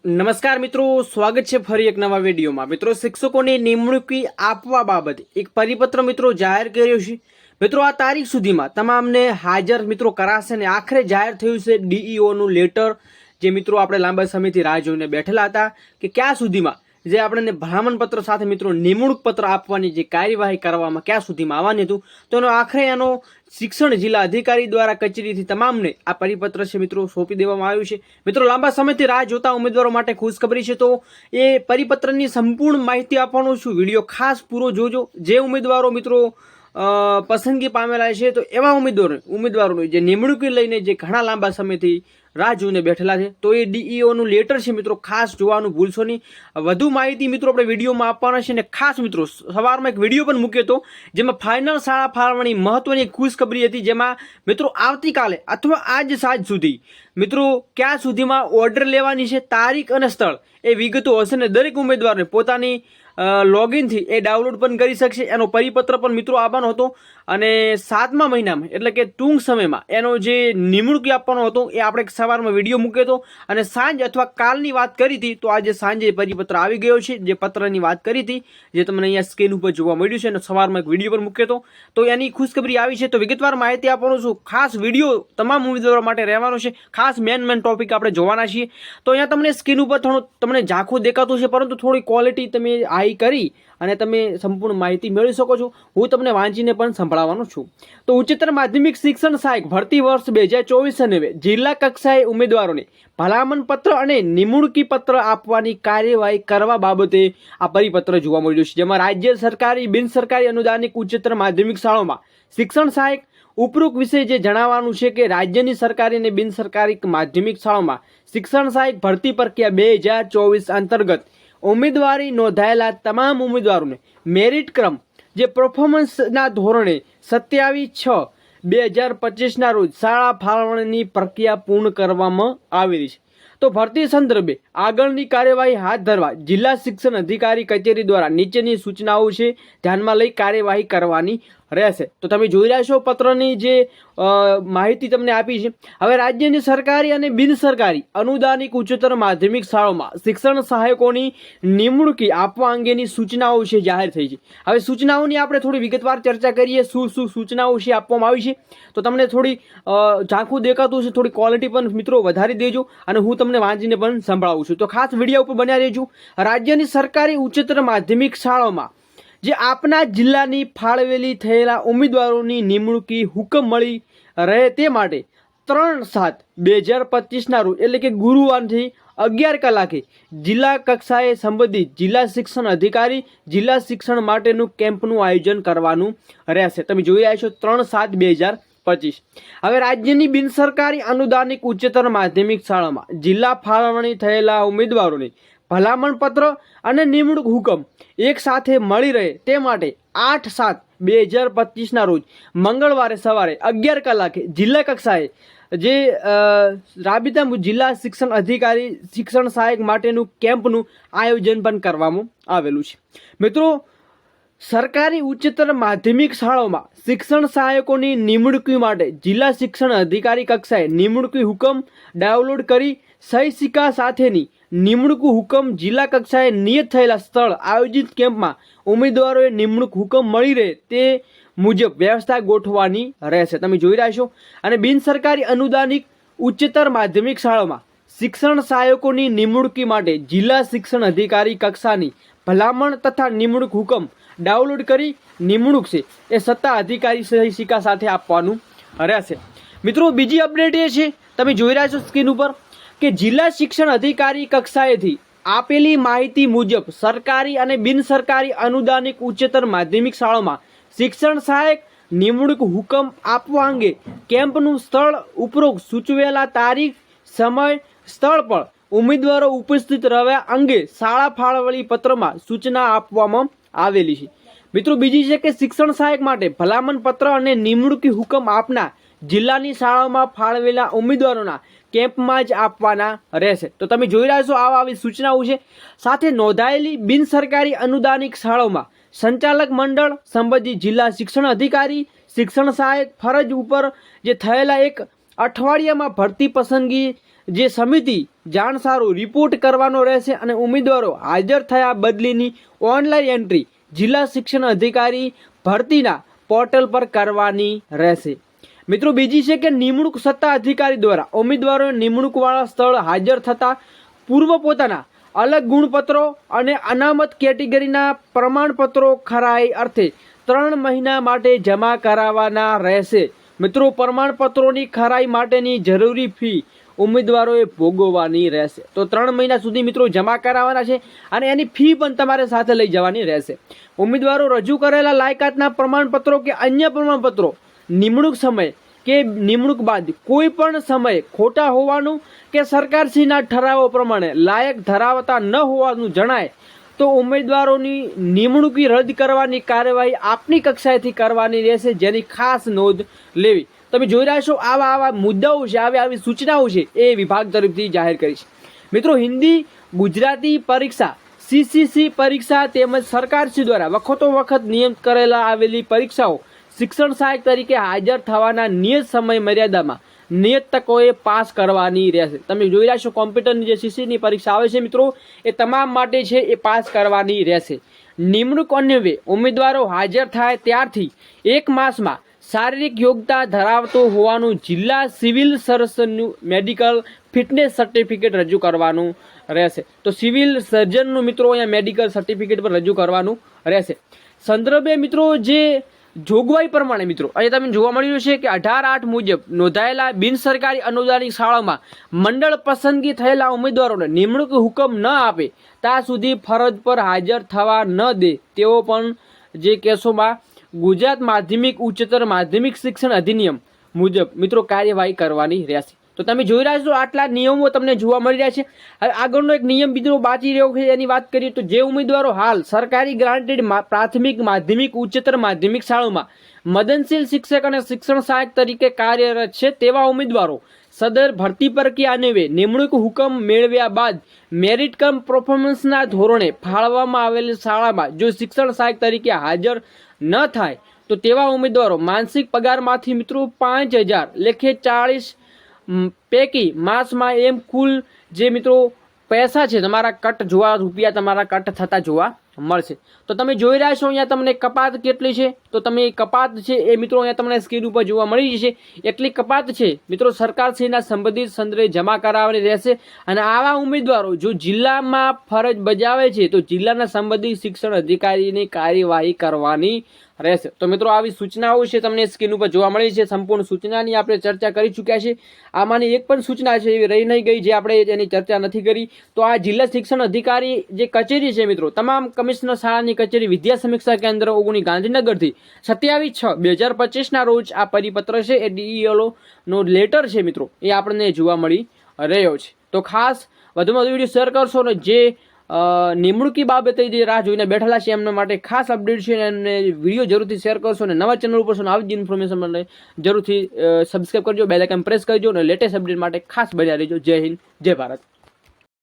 નમસ્કાર મિત્રો, સ્વાગત છે ફરી એક નવા વિડીયોમાં। મિત્રો, શિક્ષકોને નિમણૂકી આપવા બાબતે એક પરિપત્ર મિત્રો જાહેર કર્યો છે। મિત્રો, આ તારીખ સુધીમાં તમામને હાજર મિત્રો કરાશે ને આખરે જાહેર થયું છે ડીઈઓ નું લેટર, જે મિત્રો આપણે લાંબા સમયથી રાહ જોઈને બેઠેલા હતા કે ક્યાં સુધીમાં જે આપણને ભલામણ પત્ર સાથે મિત્રો નિમણૂક પત્ર આપવાની જે કાર્યવાહી કરવામાં ક્યાં સુધીમાં આવવાની હતું, તો એનો આખરે એનો શિક્ષણ જિલ્લા અધિકારી દ્વારા કચેરીથી તમામને આ પરિપત્ર છે મિત્રો સોંપી દેવામાં આવ્યું છે। મિત્રો, લાંબા સમયથી રાહ જોતા ઉમેદવારો માટે ખુશખબરી છે, તો એ પરિપત્રની સંપૂર્ણ માહિતી આપવાનો છું। વિડીયો ખાસ પૂરો જોજો। જે ઉમેદવારો મિત્રો પસંદગી પામેલા છે, તો એવા ઉમેદવારોની જે નિમણૂકી લઈને જે ઘણા લાંબા સમયથી રાહ જોઈને બેઠેલા છે, તો એ ડીઈઓ નું લેટર છે મિત્રો ખાસ જોવાનું ભૂલશો નહીં। વધુ માહિતી મિત્રો આપણે વિડીયોમાં આપવાના છે ને ખાસ મિત્રો સવારમાં એક વિડીયો પણ મૂક્યો હતો, જેમાં ફાઇનલ શાળા ફાળવણી મહત્વની ખુશખબરી હતી, જેમાં મિત્રો આવતીકાલે અથવા આજ સાંજ સુધી મિત્રો ક્યાં સુધીમાં ઓર્ડર લેવાની છે, તારીખ અને સ્થળ એ વિગતો હશે ને દરેક ઉમેદવારને પોતાની લોગિનથી એ ડાઉનલોડ પણ કરી શકશે। એનો પરિપત્ર પણ મિત્રો આવવાનો હતો અને 7મા મહિનામાં એટલે કે ટૂંક સમયમાં એનો જે નિમણૂકી આપવાનો હતો એ આપણે સવારમાં વિડીયો મૂક્યો હતો અને સાંજ અથવા કાલની વાત કરી હતી, તો આજે સાંજે પરિપત્ર આવી ગયો છે। જે પત્રની વાત કરી હતી, જે તમને અહીંયા સ્ક્રીન ઉપર જોવા મળ્યું છે, અને સવારમાં એક વિડીયો પણ મૂક્યો હતો, તો એની ખુશખબરી આવી છે। તો વિગતવાર માહિતી આપવાનો છું। ખાસ વિડીયો તમામ ઉમેદવારો માટે રહેવાનો છે। ખાસ મેન ટોપિક આપણે જોવાના છીએ। તો અહીંયા તમને સ્ક્રીન ઉપર થોડું તમને ઝાંખું દેખાતું છે, પરંતુ થોડી ક્વોલિટી તમે હાઈ કરી અને તમે સંપૂર્ણ માહિતી મેળવી શકો છો। હું તમને વાંચીને પણ સંભળાવવાનો છું। તો ઉચ્ચતર માધ્યમિક શિક્ષણ સહાયક ભરતી વર્ષ 2024-25 જિલ્લા કક્ષાએ ઉમેદવારોને ભલામણ પત્ર અને નિમણૂકી પત્ર આપવાની કાર્યવાહી કરવા બાબતે આ પરિપત્ર જોવા મળ્યું છે, જેમાં રાજ્ય સરકારી બિનસરકારી અનુદાનિક ઉચ્ચતર માધ્યમિક શાળાઓમાં શિક્ષણ સહાયક ઉપરોક્ત વિશે જે જણાવવાનું છે કે રાજ્યની સરકારી અને બિનસરકારી માધ્યમિક શાળાઓમાં શિક્ષણ સહાયક ભરતી પ્રક્રિયા 2024 અંતર્ગત ઉમેદવારી નોંધાયેલા તમામ ઉમેદવારોને મેરિટ ક્રમ જે પરફોર્મન્સના ધોરણે 27/6/2025 રોજ શાળા ફાળવણીની પ્રક્રિયા પૂર્ણ કરવામાં આવેલી છે। તો ભરતી સંદર્ભે આગળની કાર્યવાહી હાથ ધરવા જિલ્લા શિક્ષણ અધિકારી કચેરી દ્વારા નીચેની સૂચનાઓ છે ધ્યાનમાં લઈ કાર્યવાહી કરવાની રહેશે। તો તમે જોઈ રહ્યા છો પત્રની જે માહિતી તમને આપી છે। હવે રાજ્યની સરકારી અને બિનસરકારી અનુદાનિક ઉચ્ચતર માધ્યમિક શાળાઓમાં શિક્ષણ સહાયકોની નિમણૂકી આપવા અંગેની સૂચનાઓ છે જાહેર થઈ છે। હવે સૂચનાઓની આપણે થોડી વિગતવાર ચર્ચા કરીએ, શું શું સૂચનાઓ છે આપવામાં આવી છે। તો તમને થોડી ઝાંખું દેખાતું છે, થોડી ક્વોલિટી પણ મિત્રો વધારી દેજો અને હું તમને વાંચીને પણ સંભળાવું છું। તો ખાસ વિડીયો ઉપર બન્યા રહેજો। રાજ્યની સરકારી ઉચ્ચતર માધ્યમિક શાળાઓમાં જે આપના જિલ્લાની ફાળવેલી થયેલા ઉમેદવારોની નિમણૂકી હુકમ મળી રહે તે માટે 3/7/2025 રોજ એટલે કે ગુરુવારથી 11 કલાકે જિલ્લા કક્ષાએ સંબંધિત જિલ્લા શિક્ષણ અધિકારી જિલ્લા શિક્ષણ માટેનું કેમ્પનું આયોજન કરવાનું રહેશે। તમે જોઈ રહ્યા છો 3/7/2025। હવે રાજ્યની બિનસરકારી અનુદાનિક ઉચ્ચતર માધ્યમિક શાળામાં જિલ્લા ફાળવણી થયેલા ઉમેદવારોને ભલામણ પત્ર અને નિમણૂક હુકમ એક સાથે મળી રહે તે માટે 8/7/2025 રોજ મંગળવારે સવારે 11 કલાકે જિલ્લા કક્ષાએ જે રાબેતા જિલ્લા શિક્ષણ અધિકારી શિક્ષણ સહાયક માટેનું કેમ્પનું આયોજન પણ કરવામાં આવેલું છે। મિત્રો, સરકારી ઉચ્ચતર માધ્યમિક શાળાઓમાં શિક્ષણ સહાયકોની નિમણૂકી માટે જિલ્લા શિક્ષણ અધિકારી કક્ષાએ નિમણૂકી હુકમ ડાઉનલોડ કરી સહી સિક્કા સાથેની નિમણૂક હુકમ જિલ્લા કક્ષાએ નિયત થયેલા સ્થળ આયોજિત કેમ્પમાં ઉમેદવારોએ નિમણૂક હુકમ મળી રહે તે મુજબ વ્યવસ્થા ગોઠવવાની રહેશે। તમે જોઈ રહ્યા છો। અને બિનસરકારી અનુદાનિક ઉચ્ચતર માધ્યમિક શાળાઓમાં શિક્ષણ સહાયકોની નિમણૂકી માટે જિલ્લા શિક્ષણ અધિકારી કક્ષાની ભલામણ તથા નિમણૂક હુકમ ડાઉનલોડ કરી નિમણૂક છે એ સત્તા અધિકારી સહી સિક્કા સાથે આપવાનું રહેશે। મિત્રો, બીજી અપડેટ એ છે, તમે જોઈ રહ્યા છો સ્ક્રીન ઉપર, કે જિલ્લા શિક્ષણ અધિકારી કક્ષાએથી આપેલી માહિતી મુજબ સરકારી અને બિનસરકારી અનુદાનિક ઉચ્ચતર માધ્યમિક શાળાઓમાં શિક્ષણ સહાયક નિમણૂક હુકમ આપવા અંગે કેમ્પનું સ્થળ ઉપરોક્ત સૂચવેલા તારીખ સમય સ્થળ પર ઉમેદવારો ઉપસ્થિત રહેવા અંગે શાળા ફાળવણી પત્રમાં સૂચના આપવામાં આવેલી છે। મિત્રો, બીજી છે કે શિક્ષણ સહાયક માટે ભલામણ પત્ર અને નિમણૂકી હુકમ આપનાર જિલ્લાની શાળાઓમાં ફાળવેલા ઉમેદવારોના કેમ્પમાં જ આપવાના રહેશે। તો તમે જોઈ રહ્યા છો આવી સૂચનાઓ છે। સાથે નોંધાયેલી બિનસરકારી અનુદાનિક શાળાઓમાં સંચાલક મંડળ સંબંધિત જિલ્લા શિક્ષણ અધિકારી શિક્ષણ સહાયક ફરજ ઉપર જે થયેલા એક અઠવાડિયામાં ભરતી પસંદગી જે સમિતિ જાણસારો રિપોર્ટ કરવાનો રહેશે અને ઉમેદવારો હાજર થયા બદલીની ઓનલાઈન એન્ટ્રી જિલ્લા શિક્ષણ અધિકારી ભરતીના પોર્ટલ પર કરવાની રહેશે. મિત્રો બીજી છે કે નિમણૂક સત્તા અધિકારી દ્વારા ઉમેદવારો નિમણૂકવાળા સ્થળ હાજર થતા પૂર્વ પોતાના અલગ ગુણપત્રો અને અનામત કેટેગરીના પ્રમાણપત્રો ખરાઈ અર્થે 3 મહિના માટે જમા કરાવવાના રહેશે. મિત્રો પ્રમાણપત્રોની ખરાઈ માટેની જરૂરી ફી ઉમેદવારોએ ભોગવવાની રહેશે. તો 3 મહિના સુધી મિત્રો જમા કરાવવાના છે અને એની ફી પણ તમારે સાથે લઈ જવાની રહેશે. ઉમેદવારો રજૂ કરેલા લાયકાતના પ્રમાણપત્રો કે અન્ય પ્રમાણપત્રો નિમણૂક સમય કે નિમણૂક બાદ કોઈ પણ સમયે ખોટા હોવાનું કે સરકારશ્રીના ઠરાવો પ્રમાણે લાયક ધરાવતા ન હોવાનું જણાય તો ઉમેદવારોની નિમણૂકી રદ કરવાની કાર્યવાહી આપની કક્ષાએથી કરવાની રહેશે, જેની ખાસ નોંધ લેવી. તમે જોઈ રહ્યા છો આવા મુદ્દાઓ છે, આવી સૂચનાઓ છે એ વિભાગ તરફથી જાહેર કરી છે. મિત્રો હિન્દી ગુજરાતી પરીક્ષા CCC પરીક્ષા તેમજ સરકારશ્રી દ્વારા વખતો વખત નિયમ કરેલા આવેલી પરીક્ષાઓ શિક્ષણ સહાયક તરીકે હાજર થવાના નિયત સમય મર્યાદામાં નિયત તકોએ પાસ કરવાની રહેશે. તમે જોઈ રહ્યા છો કોમ્પ્યુટરની જે CCની પરીક્ષા આવે છે મિત્રો એ તમામ માટે છે એ પાસ કરવાની રહેશે. નિમણૂક અન્વયે ઉમેદવારો હાજર થાય ત્યારથી 1 માસમાં શારીરિક યોગ્યતા ધરાવતો હોવાનું જિલ્લા સિવિલ સર્જનનું મેડિકલ ફિટનેસ સર્ટિફિકેટ રજૂ કરવાનું રહેશે. તો સિવિલ સર્જનનું મિત્રો અહીંયા મેડિકલ સર્ટિફિકેટ પર રજૂ કરવાનું રહેશે. સંદર્ભે મિત્રો જે જોગવાઈ પ્રમાણે મિત્રો અહીંયા તમે જોવા મળી રહ્યું છે કે 18/8 મુજબ નોંધાયેલા બિનસરકારી અનુદાનિત શાળામાં મંડળ પસંદગી થયેલા ઉમેદવારોને નિમણૂક હુકમ ન આપે ત્યાં સુધી ફરજ પર હાજર થવા ન દે તેઓ પણ જે કેસોમાં ગુજરાત માધ્યમિક ઉચ્ચતર માધ્યમિક શિક્ષણ અધિનિયમ મુજબ મિત્રો કાર્યવાહી કરવાની રહેશે. તો તમે જોઈ રહ્યા છો આટલા નિયમો તમને જોવા મળી રહ્યા છે. હવે આગળનો એક નિયમ બીજો બાકી રહ્યો છે એની વાત કરીએ તો જે ઉમેદવારો હાલ સરકારી ગ્રાન્ટેડ પ્રાથમિક માધ્યમિક ઉચ્ચતર માધ્યમિક શાળાઓમાં મદનશીલ શિક્ષક અને શિક્ષણ સહાયક તરીકે કાર્યરત છે તેવા ઉમેદવારો સદર ભરતી પ્રક્રિયા અન્વયે નિમણૂક હુકમ મેળવ્યા બાદ મેરિટ કમ પરફોર્મન્સના ધોરણે ફાળવવામાં આવેલી શાળામાં જો શિક્ષણ સહાયક તરીકે હાજર ન થાય તો તેવા ઉમેદવારો માનસિક પગારમાંથી મિત્રો 5,000 લેખે 40 પૈકી માસમાં એમ કુલ જે મિત્રો પૈસા છે તમારા કટ જોવા રૂપિયા તમારા કટ થતા જોવા મળશે. તો તમે જોઈ રહ્યા છો અહીંયા તમને કપાત કેટલી છે તો તમે કપાત છે એ મિત્રો અહીંયા તમને સ્ક્રીન ઉપર જોવા મળી જશે. એટલી કપાત છે મિત્રો સરકારશ્રીના સંબંધિત સંદર્ભે જમા કરાવવાની રહેશે અને આવા ઉમેદવારો જો જિલ્લામાં ફરજ બજાવે છે તો જિલ્લાના સંબંધિત શિક્ષણ અધિકારીની કાર્યવાહી કરવાની રહેશે. તો મિત્રો આવી સૂચનાઓ છે તમને સ્ક્રીન ઉપર જોવા મળી છે. સંપૂર્ણ સૂચનાની આપણે ચર્ચા કરી ચૂક્યા છે. આમાંની એક પણ સૂચના છે એવી રહી નહીં ગઈ જે આપણે એની ચર્ચા નથી કરી. તો આ જિલ્લા શિક્ષણ અધિકારી જે કચેરી છે મિત્રો તમામ કમિશનર શાળાની કચેરી વિદ્યા સમીક્ષા કેન્દ્ર 19 ગાંધીનગરથી 27/6/2025 રોજ આ પરિપત્ર છે એ DELO નો લેટર છે મિત્રો એ આપણને જોવા મળી રહ્યો છે. તો ખાસ વધુમાં વધુ વિડીયો શેર કરશો ને જે નિમણૂકી બાબતે જે રાહ જોઈને બેઠેલા છે એમના માટે ખાસ અપડેટ છે અને વિડીયો જરૂરથી શેર કરશો અને નવા ચેનલ ઉપર છો આવી જ ઇન્ફોર્મેશન માટે જરૂરથી સબસ્ક્રાઈબ કરજો, બેલ આઇકન પ્રેસ કરજો અને લેટેસ્ટ અપડેટ માટે ખાસ બન્યા રહેજો. જય હિન્દ, જય ભારત.